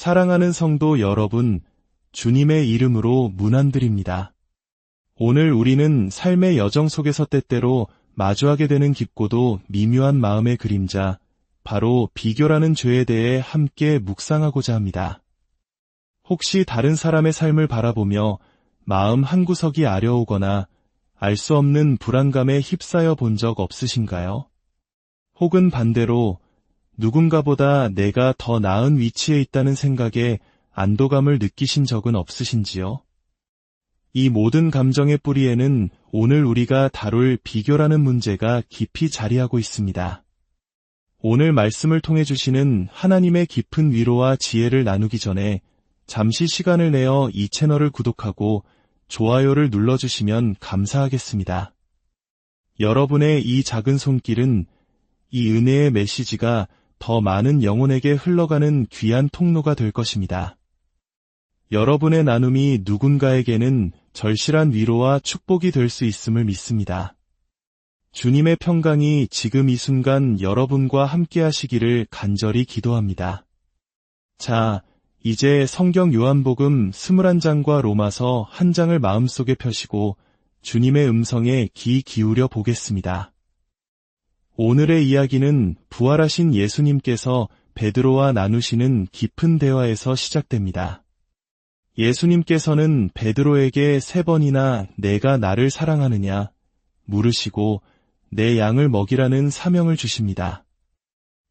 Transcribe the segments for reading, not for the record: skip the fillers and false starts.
사랑하는 성도 여러분, 주님의 이름으로 문안드립니다. 오늘 우리는 삶의 여정 속에서 때때로 마주하게 되는 깊고도 미묘한 마음의 그림자, 바로 비교라는 죄에 대해 함께 묵상하고자 합니다. 혹시 다른 사람의 삶을 바라보며 마음 한구석이 아려오거나 알 수 없는 불안감에 휩싸여 본 적 없으신가요? 혹은 반대로 누군가보다 내가 더 나은 위치에 있다는 생각에 안도감을 느끼신 적은 없으신지요? 이 모든 감정의 뿌리에는 오늘 우리가 다룰 비교라는 문제가 깊이 자리하고 있습니다. 오늘 말씀을 통해 주시는 하나님의 깊은 위로와 지혜를 나누기 전에 잠시 시간을 내어 이 채널을 구독하고 좋아요를 눌러주시면 감사하겠습니다. 여러분의 이 작은 손길은 이 은혜의 메시지가 더 많은 영혼에게 흘러가는 귀한 통로가 될 것입니다. 여러분의 나눔이 누군가에게는 절실한 위로와 축복이 될 수 있음을 믿습니다. 주님의 평강이 지금 이 순간 여러분과 함께 하시기를 간절히 기도합니다. 자, 이제 성경 요한복음 21장과 로마서 1장을 마음속에 펴시고 주님의 음성에 귀 기울여 보겠습니다. 오늘의 이야기는 부활하신 예수님께서 베드로와 나누시는 깊은 대화에서 시작됩니다. 예수님께서는 베드로에게 3번이나 내가 나를 사랑하느냐 물으시고 내 양을 먹이라는 사명을 주십니다.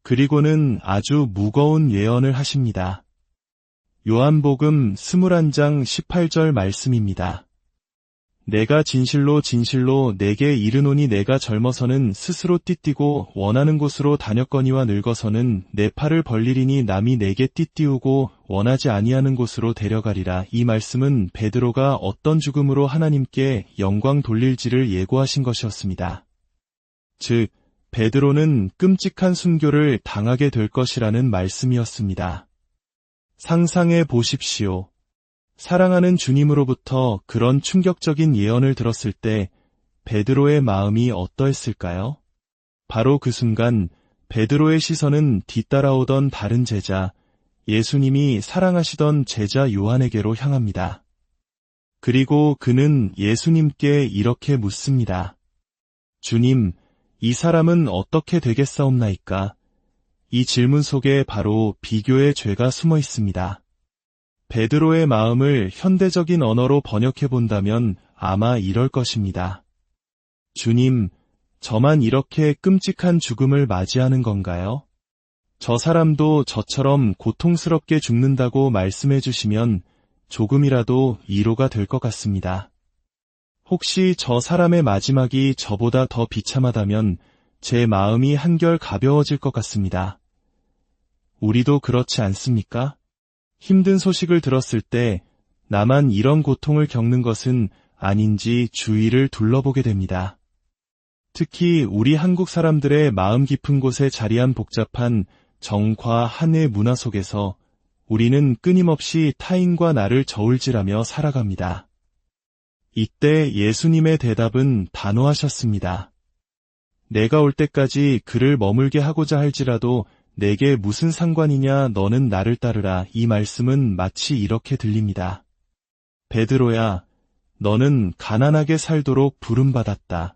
그리고는 아주 무거운 예언을 하십니다. 요한복음 21장 18절 말씀입니다. 내가 진실로 진실로 내게 이르노니 내가 젊어서는 스스로 띠띠고 원하는 곳으로 다녔거니와 늙어서는 내 팔을 벌리리니 남이 내게 띠띠우고 원하지 아니하는 곳으로 데려가리라. 이 말씀은 베드로가 어떤 죽음으로 하나님께 영광 돌릴지를 예고하신 것이었습니다. 즉, 베드로는 끔찍한 순교를 당하게 될 것이라는 말씀이었습니다. 상상해 보십시오. 사랑하는 주님으로부터 그런 충격적인 예언을 들었을 때 베드로의 마음이 어떠했을까요? 바로 그 순간 베드로의 시선은 뒤따라오던 다른 제자, 예수님이 사랑하시던 제자 요한에게로 향합니다. 그리고 그는 예수님께 이렇게 묻습니다. 주님, 이 사람은 어떻게 되겠사옵나이까? 이 질문 속에 바로 비교의 죄가 숨어 있습니다. 베드로의 마음을 현대적인 언어로 번역해 본다면 아마 이럴 것입니다. 주님, 저만 이렇게 끔찍한 죽음을 맞이하는 건가요? 저 사람도 저처럼 고통스럽게 죽는다고 말씀해 주시면 조금이라도 위로가 될 것 같습니다. 혹시 저 사람의 마지막이 저보다 더 비참하다면 제 마음이 한결 가벼워질 것 같습니다. 우리도 그렇지 않습니까? 힘든 소식을 들었을 때 나만 이런 고통을 겪는 것은 아닌지 주위를 둘러보게 됩니다. 특히 우리 한국 사람들의 마음 깊은 곳에 자리한 복잡한 정과 한의 문화 속에서 우리는 끊임없이 타인과 나를 저울질하며 살아갑니다. 이때 예수님의 대답은 단호하셨습니다. 내가 올 때까지 그를 머물게 하고자 할지라도 내게 무슨 상관이냐, 너는 나를 따르라. 이 말씀은 마치 이렇게 들립니다. 베드로야, 너는 가난하게 살도록 부름받았다.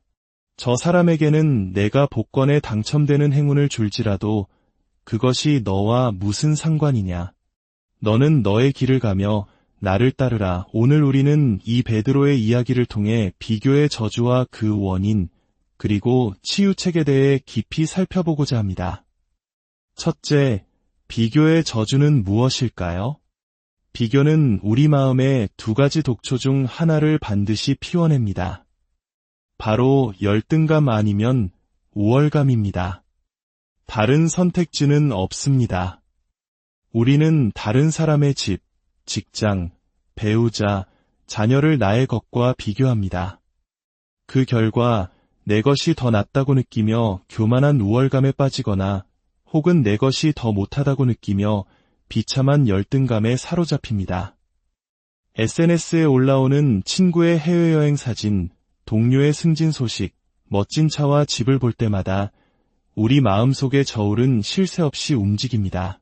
저 사람에게는 내가 복권에 당첨되는 행운을 줄지라도 그것이 너와 무슨 상관이냐. 너는 너의 길을 가며 나를 따르라. 오늘 우리는 이 베드로의 이야기를 통해 비교의 저주와 그 원인, 그리고 치유책에 대해 깊이 살펴보고자 합니다. 첫째, 비교의 저주는 무엇일까요? 비교는 우리 마음의 2가지 독초 중 하나를 반드시 피워냅니다. 바로 열등감 아니면 우월감입니다. 다른 선택지는 없습니다. 우리는 다른 사람의 집, 직장, 배우자, 자녀를 나의 것과 비교합니다. 그 결과 내 것이 더 낫다고 느끼며 교만한 우월감에 빠지거나 혹은 내 것이 더 못하다고 느끼며 비참한 열등감에 사로잡힙니다. SNS에 올라오는 친구의 해외여행 사진, 동료의 승진 소식, 멋진 차와 집을 볼 때마다 우리 마음속의 저울은 쉴 새 없이 움직입니다.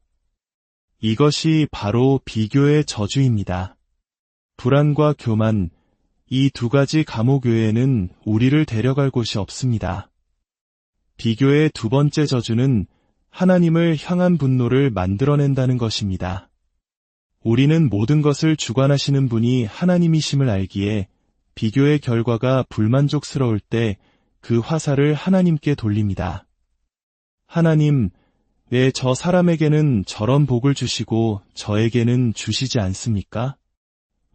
이것이 바로 비교의 저주입니다. 불안과 교만, 이 두 가지 감옥 외에는 우리를 데려갈 곳이 없습니다. 비교의 두 번째 저주는 하나님을 향한 분노를 만들어낸다는 것입니다. 우리는 모든 것을 주관하시는 분이 하나님이심을 알기에 비교의 결과가 불만족스러울 때 그 화살을 하나님께 돌립니다. 하나님, 왜 저 사람에게는 저런 복을 주시고 저에게는 주시지 않습니까?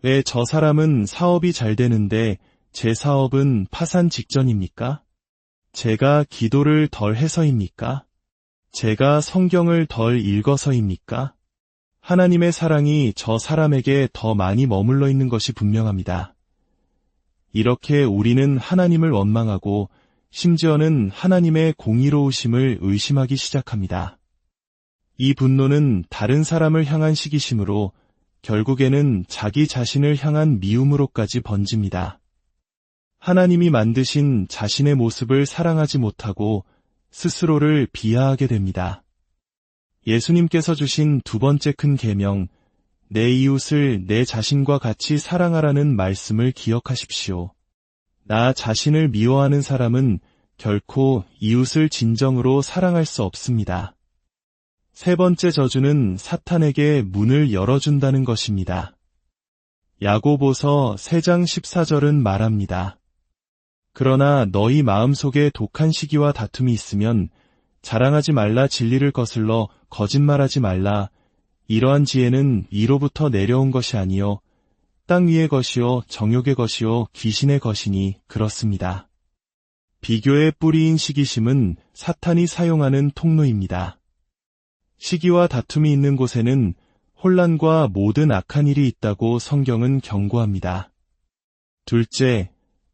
왜 저 사람은 사업이 잘 되는데 제 사업은 파산 직전입니까? 제가 기도를 덜 해서입니까? 제가 성경을 덜 읽어서입니까? 하나님의 사랑이 저 사람에게 더 많이 머물러 있는 것이 분명합니다. 이렇게 우리는 하나님을 원망하고 심지어는 하나님의 공의로우심을 의심하기 시작합니다. 이 분노는 다른 사람을 향한 시기심으로 결국에는 자기 자신을 향한 미움으로까지 번집니다. 하나님이 만드신 자신의 모습을 사랑하지 못하고 스스로를 비하하게 됩니다. 예수님께서 주신 두 번째 큰 계명, 내 이웃을 내 자신과 같이 사랑하라는 말씀을 기억하십시오. 나 자신을 미워하는 사람은 결코 이웃을 진정으로 사랑할 수 없습니다. 세 번째 저주는 사탄에게 문을 열어준다는 것입니다. 야고보서 3장 14절은 말합니다. 그러나 너희 마음속에 독한 시기와 다툼이 있으면 자랑하지 말라, 진리를 거슬러 거짓말하지 말라. 이러한 지혜는 위로부터 내려온 것이 아니요 땅 위의 것이요 정욕의 것이요 귀신의 것이니 그렇습니다. 비교의 뿌리인 시기심은 사탄이 사용하는 통로입니다. 시기와 다툼이 있는 곳에는 혼란과 모든 악한 일이 있다고 성경은 경고합니다. 둘째,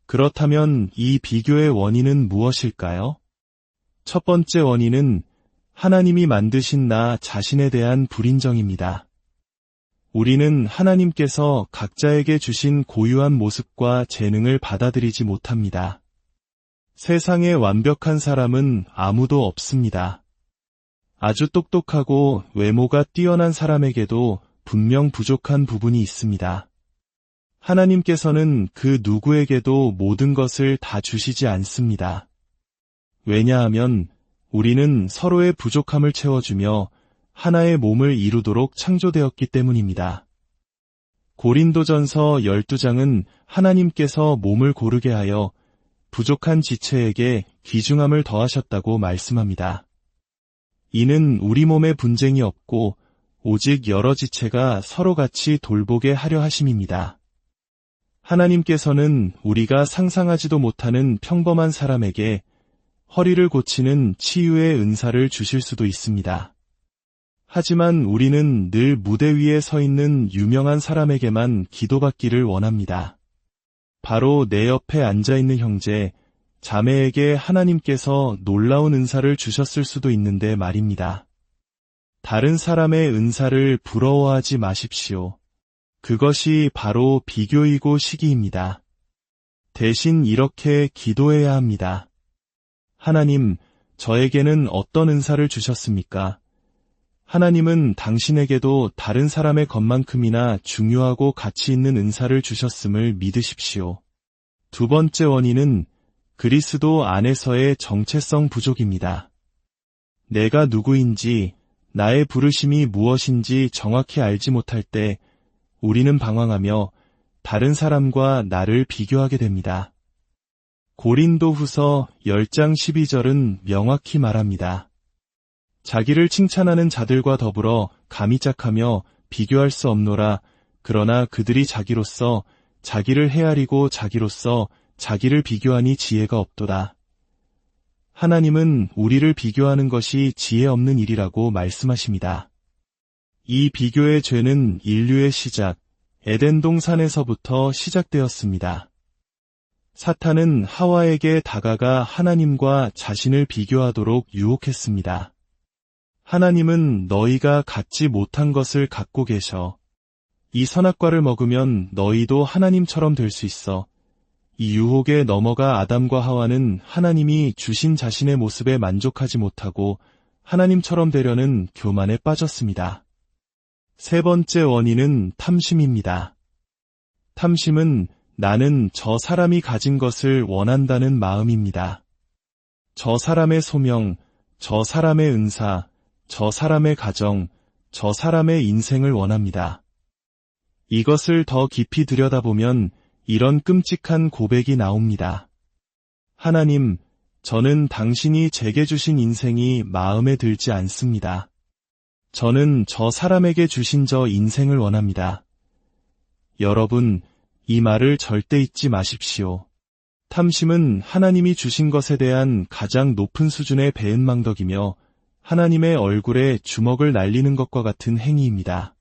그렇다면 이 비교의 원인은 무엇일까요? 첫 번째 원인은 하나님이 만드신 나 자신에 대한 불인정입니다. 우리는 하나님께서 각자에게 주신 고유한 모습과 재능을 받아들이지 못합니다. 세상에 완벽한 사람은 아무도 없습니다. 아주 똑똑하고 외모가 뛰어난 사람에게도 분명 부족한 부분이 있습니다. 하나님께서는 그 누구에게도 모든 것을 다 주시지 않습니다. 왜냐하면 우리는 서로의 부족함을 채워주며 하나의 몸을 이루도록 창조되었기 때문입니다. 고린도전서 12장은 하나님께서 몸을 고르게 하여 부족한 지체에게 귀중함을 더하셨다고 말씀합니다. 이는 우리 몸에 분쟁이 없고 오직 여러 지체가 서로 같이 돌보게 하려 하심입니다. 하나님께서는 우리가 상상하지도 못하는 평범한 사람에게 허리를 고치는 치유의 은사를 주실 수도 있습니다. 하지만 우리는 늘 무대 위에 서 있는 유명한 사람에게만 기도받기를 원합니다. 바로 내 옆에 앉아있는 형제, 자매에게 하나님께서 놀라운 은사를 주셨을 수도 있는데 말입니다. 다른 사람의 은사를 부러워하지 마십시오. 그것이 바로 비교이고 시기입니다. 대신 이렇게 기도해야 합니다. 하나님, 저에게는 어떤 은사를 주셨습니까? 하나님은 당신에게도 다른 사람의 것만큼이나 중요하고 가치 있는 은사를 주셨음을 믿으십시오. 두 번째 원인은 그리스도 안에서의 정체성 부족입니다. 내가 누구인지, 나의 부르심이 무엇인지 정확히 알지 못할 때 우리는 방황하며 다른 사람과 나를 비교하게 됩니다. 고린도후서 10장 12절은 명확히 말합니다. 자기를 칭찬하는 자들과 더불어 감히 짝하며 비교할 수 없노라. 그러나 그들이 자기로서 자기를 헤아리고 자기로서 자기를 비교하니 지혜가 없도다. 하나님은 우리를 비교하는 것이 지혜 없는 일이라고 말씀하십니다. 이 비교의 죄는 인류의 시작, 에덴 동산에서부터 시작되었습니다. 사탄은 하와에게 다가가 하나님과 자신을 비교하도록 유혹했습니다. 하나님은 너희가 갖지 못한 것을 갖고 계셔. 이 선악과를 먹으면 너희도 하나님처럼 될 수 있어. 이 유혹에 넘어가 아담과 하와는 하나님이 주신 자신의 모습에 만족하지 못하고 하나님처럼 되려는 교만에 빠졌습니다. 세 번째 원인은 탐심입니다. 탐심은 나는 저 사람이 가진 것을 원한다는 마음입니다. 저 사람의 소명, 저 사람의 은사, 저 사람의 가정, 저 사람의 인생을 원합니다. 이것을 더 깊이 들여다보면 이런 끔찍한 고백이 나옵니다. 하나님, 저는 당신이 제게 주신 인생이 마음에 들지 않습니다. 저는 저 사람에게 주신 저 인생을 원합니다. 여러분, 이 말을 절대 잊지 마십시오. 탐심은 하나님이 주신 것에 대한 가장 높은 수준의 배은망덕이며 하나님의 얼굴에 주먹을 날리는 것과 같은 행위입니다.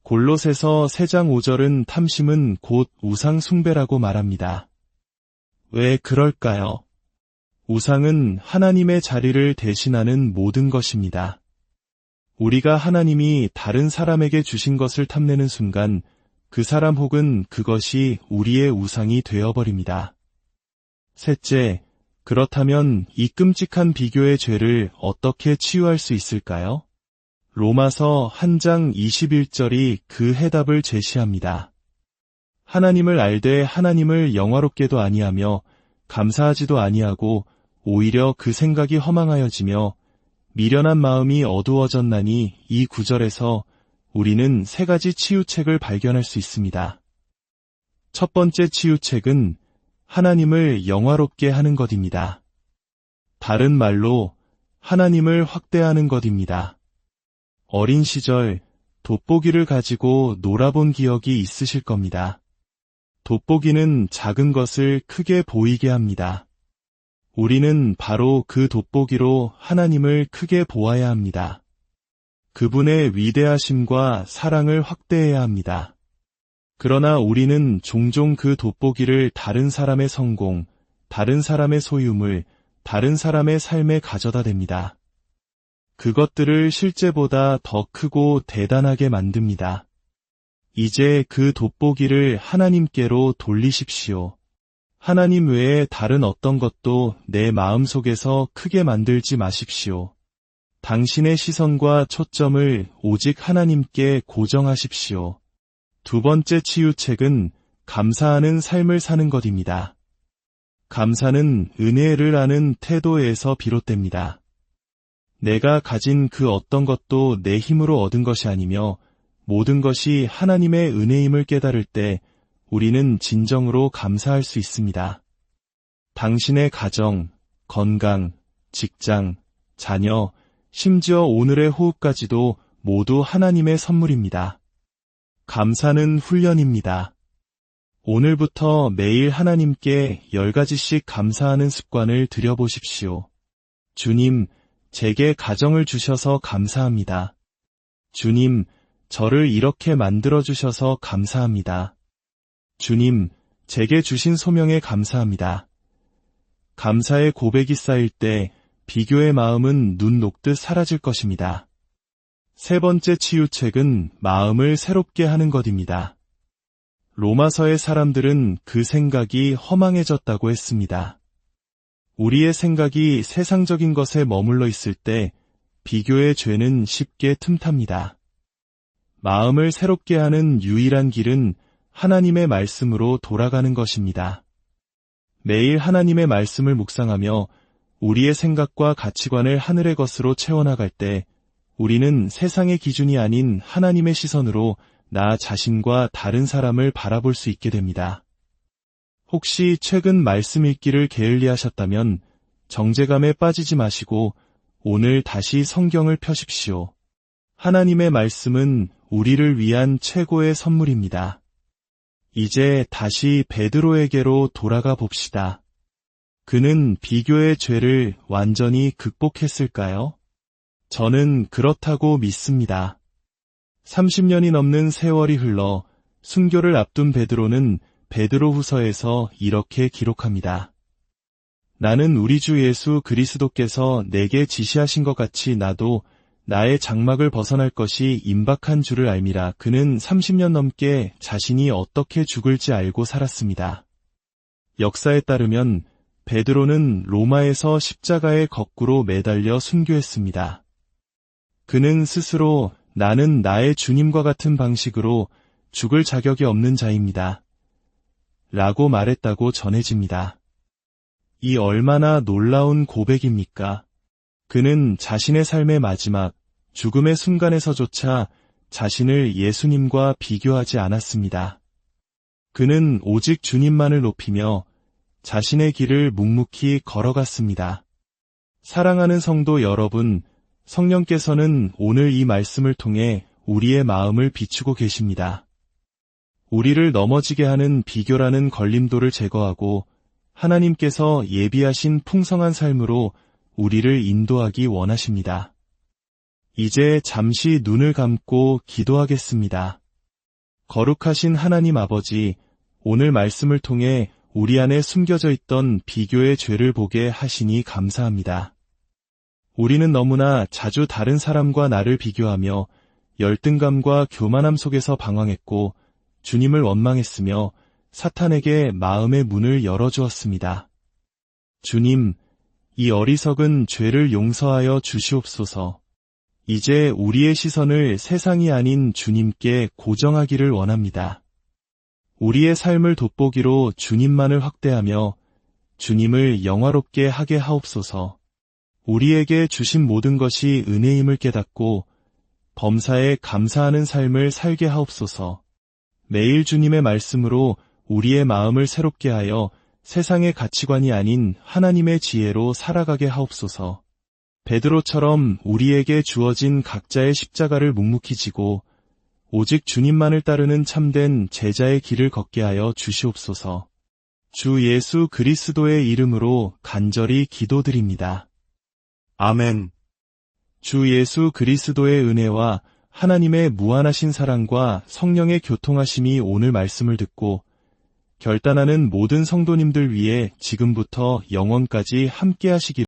골로새서 3장 5절은 탐심은 곧 우상 숭배라고 말합니다. 왜 그럴까요? 우상은 하나님의 자리를 대신하는 모든 것입니다. 우리가 하나님이 다른 사람에게 주신 것을 탐내는 순간 그 사람 혹은 그것이 우리의 우상이 되어버립니다. 셋째, 그렇다면 이 끔찍한 비교의 죄를 어떻게 치유할 수 있을까요? 로마서 1장 21절이 그 해답을 제시합니다. 하나님을 알되 하나님을 영화롭게도 아니하며 감사하지도 아니하고 오히려 그 생각이 허망하여지며 미련한 마음이 어두워졌나니 이 구절에서 우리는 3가지 치유책을 발견할 수 있습니다. 첫 번째 치유책은 하나님을 영화롭게 하는 것입니다. 다른 말로 하나님을 확대하는 것입니다. 어린 시절 돋보기를 가지고 놀아본 기억이 있으실 겁니다. 돋보기는 작은 것을 크게 보이게 합니다. 우리는 바로 그 돋보기로 하나님을 크게 보아야 합니다. 그분의 위대하심과 사랑을 확대해야 합니다. 그러나 우리는 종종 그 돋보기를 다른 사람의 성공, 다른 사람의 소유물, 다른 사람의 삶에 가져다 댑니다. 그것들을 실제보다 더 크고 대단하게 만듭니다. 이제 그 돋보기를 하나님께로 돌리십시오. 하나님 외에 다른 어떤 것도 내 마음속에서 크게 만들지 마십시오. 당신의 시선과 초점을 오직 하나님께 고정하십시오. 두 번째 치유책은 감사하는 삶을 사는 것입니다. 감사는 은혜를 아는 태도에서 비롯됩니다. 내가 가진 그 어떤 것도 내 힘으로 얻은 것이 아니며 모든 것이 하나님의 은혜임을 깨달을 때 우리는 진정으로 감사할 수 있습니다. 당신의 가정, 건강, 직장, 자녀, 심지어 오늘의 호흡까지도 모두 하나님의 선물입니다. 감사는 훈련입니다. 오늘부터 매일 하나님께 10가지씩 감사하는 습관을 들여보십시오. 주님, 제게 가정을 주셔서 감사합니다. 주님, 저를 이렇게 만들어주셔서 감사합니다. 주님, 제게 주신 소명에 감사합니다. 감사의 고백이 쌓일 때 비교의 마음은 눈 녹듯 사라질 것입니다. 세 번째 치유책은 마음을 새롭게 하는 것입니다. 로마서의 사람들은 그 생각이 허망해졌다고 했습니다. 우리의 생각이 세상적인 것에 머물러 있을 때 비교의 죄는 쉽게 틈탑니다. 마음을 새롭게 하는 유일한 길은 하나님의 말씀으로 돌아가는 것입니다. 매일 하나님의 말씀을 묵상하며 우리의 생각과 가치관을 하늘의 것으로 채워나갈 때 우리는 세상의 기준이 아닌 하나님의 시선으로 나 자신과 다른 사람을 바라볼 수 있게 됩니다. 혹시 최근 말씀 읽기를 게을리하셨다면 정죄감에 빠지지 마시고 오늘 다시 성경을 펴십시오. 하나님의 말씀은 우리를 위한 최고의 선물입니다. 이제 다시 베드로에게로 돌아가 봅시다. 그는 비교의 죄를 완전히 극복했을까요? 저는 그렇다고 믿습니다. 30년이 넘는 세월이 흘러 순교를 앞둔 베드로는 베드로후서에서 이렇게 기록합니다. 나는 우리 주 예수 그리스도께서 내게 지시하신 것 같이 나도 나의 장막을 벗어날 것이 임박한 줄을 알미라. 그는 30년 넘게 자신이 어떻게 죽을지 알고 살았습니다. 역사에 따르면 베드로는 로마에서 십자가에 거꾸로 매달려 순교했습니다. 그는 스스로 나는 나의 주님과 같은 방식으로 죽을 자격이 없는 자입니다. 라고 말했다고 전해집니다. 이 얼마나 놀라운 고백입니까? 그는 자신의 삶의 마지막, 죽음의 순간에서조차 자신을 예수님과 비교하지 않았습니다. 그는 오직 주님만을 높이며 자신의 길을 묵묵히 걸어갔습니다. 사랑하는 성도 여러분, 성령께서는 오늘 이 말씀을 통해 우리의 마음을 비추고 계십니다. 우리를 넘어지게 하는 비교라는 걸림돌을 제거하고 하나님께서 예비하신 풍성한 삶으로 우리를 인도하기 원하십니다. 이제 잠시 눈을 감고 기도하겠습니다. 거룩하신 하나님 아버지, 오늘 말씀을 통해 우리 안에 숨겨져 있던 비교의 죄를 보게 하시니 감사합니다. 우리는 너무나 자주 다른 사람과 나를 비교하며 열등감과 교만함 속에서 방황했고 주님을 원망했으며 사탄에게 마음의 문을 열어주었습니다. 주님, 이 어리석은 죄를 용서하여 주시옵소서. 이제 우리의 시선을 세상이 아닌 주님께 고정하기를 원합니다. 우리의 삶을 돋보기로 주님만을 확대하며 주님을 영화롭게 하게 하옵소서. 우리에게 주신 모든 것이 은혜임을 깨닫고 범사에 감사하는 삶을 살게 하옵소서. 매일 주님의 말씀으로 우리의 마음을 새롭게 하여 세상의 가치관이 아닌 하나님의 지혜로 살아가게 하옵소서. 베드로처럼 우리에게 주어진 각자의 십자가를 묵묵히 지고 오직 주님만을 따르는 참된 제자의 길을 걷게 하여 주시옵소서. 주 예수 그리스도의 이름으로 간절히 기도드립니다. 아멘. 주 예수 그리스도의 은혜와 하나님의 무한하신 사랑과 성령의 교통하심이 오늘 말씀을 듣고 결단하는 모든 성도님들 위해 지금부터 영원까지 함께 하시기를